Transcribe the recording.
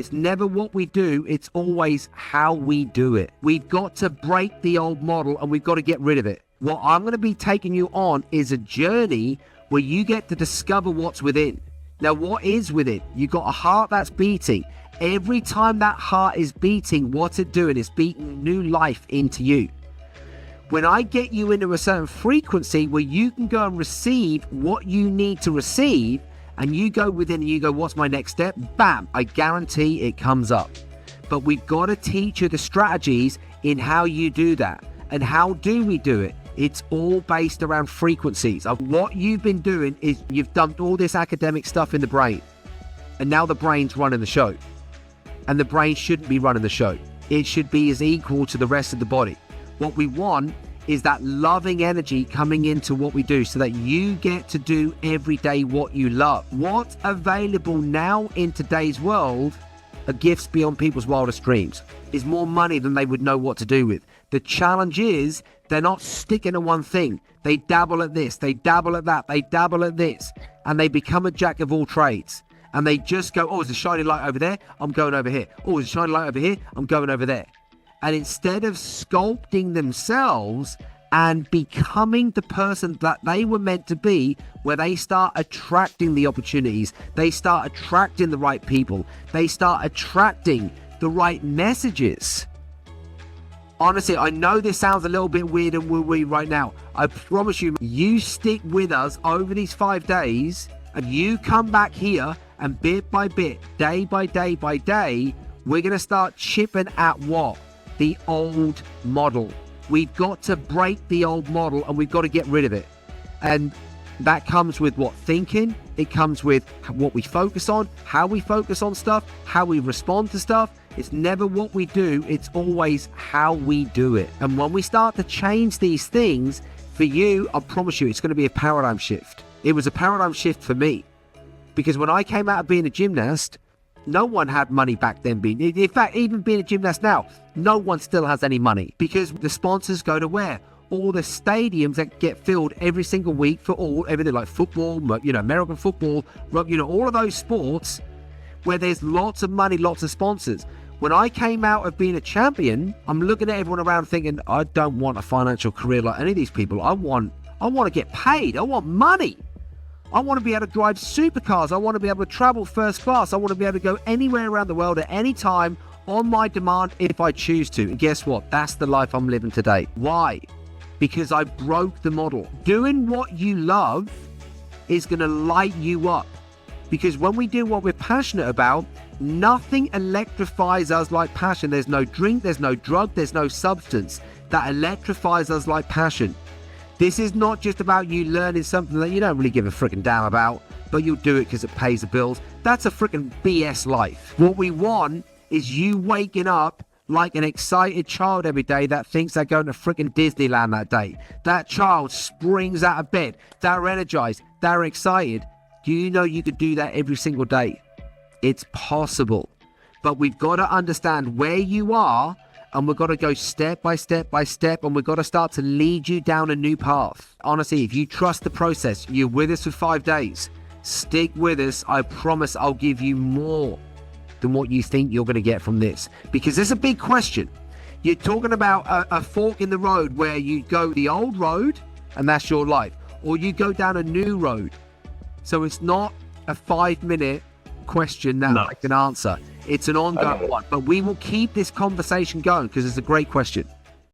It's never what we do, it's always how we do it. We've got to break the old model and we've got to get rid of it. What I'm going to be taking you on is a journey where you get to discover what's within. Now, what is within? You've got a heart that's beating. Every time that heart is beating, what's it doing? It's beating new life into you. When I get you into a certain frequency where you can go and receive what you need to receive, and you go within and you go, what's my next step? Bam, I guarantee it comes up. But we've got to teach you the strategies in how you do that. And how do we do it? It's all based around frequencies. What you've been doing is you've dumped all this academic stuff in the brain. And now the brain's running the show. And the brain shouldn't be running the show. It should be as equal to the rest of the body. What we want is that loving energy coming into what we do so that you get to do every day what you love. What's available now in today's world are gifts beyond people's wildest dreams. Is more money than they would know what to do with. The challenge is they're not sticking to one thing. They dabble at this, they dabble at that, they dabble at this, and they become a jack of all trades. And they just go, oh, there's a shiny light over there, I'm going over here. Oh, there's a shiny light over here, I'm going over there. And instead of sculpting themselves and becoming the person that they were meant to be, where they start attracting the opportunities, they start attracting the right people, they start attracting the right messages. Honestly, I know this sounds a little bit weird and woo-woo right now. I promise you, you stick with us over these 5 days and you come back here and bit by bit, day by day by day, we're going to start chipping at what? The old model. We've got to break the old model and we've got to get rid of it. And that comes with what? Thinking. It comes with what we focus on, how we focus on stuff, how we respond to stuff. It's never what we do, it's always how we do it. And when we start to change these things, for you, I promise you, it's going to be a paradigm shift. It was a paradigm shift for me. Because when I came out of being a gymnast, no one had money back then. In fact, even being a gymnast now, no one still has any money. Because the sponsors go to where? All the stadiums that get filled every single week for everything like football, American football, all of those sports where there's lots of money, lots of sponsors. When I came out of being a champion, I'm looking at everyone around thinking, I don't want a financial career like any of these people. I want to get paid. I want money. I want to be able to drive supercars. I want to be able to travel first class. I want to be able to go anywhere around the world at any time on my demand if I choose to. And guess what? That's the life I'm living today. Why? Because I broke the model. Doing what you love is going to light you up. Because when we do what we're passionate about, nothing electrifies us like passion. There's no drink, there's no drug, there's no substance that electrifies us like passion. This is not just about you learning something that you don't really give a freaking damn about, but you'll do it because it pays the bills. That's a freaking BS life. What we want is you waking up like an excited child every day that thinks they're going to freaking Disneyland that day. That child springs out of bed. They're energized. They're excited. Do you know you could do that every single day? It's possible. But we've got to understand where you are, and we've got to go step by step by step, and we've got to start to lead you down a new path. Honestly, if you trust the process, you're with us for 5 days. Stick with us. I promise I'll give you more than what you think you're going to get from this. Because there's a big question. You're talking about a fork in the road where you go the old road, and that's your life. Or you go down a new road. So it's not a 5-minute question that I can answer. It's an ongoing one. But we will keep this conversation going because it's a great question.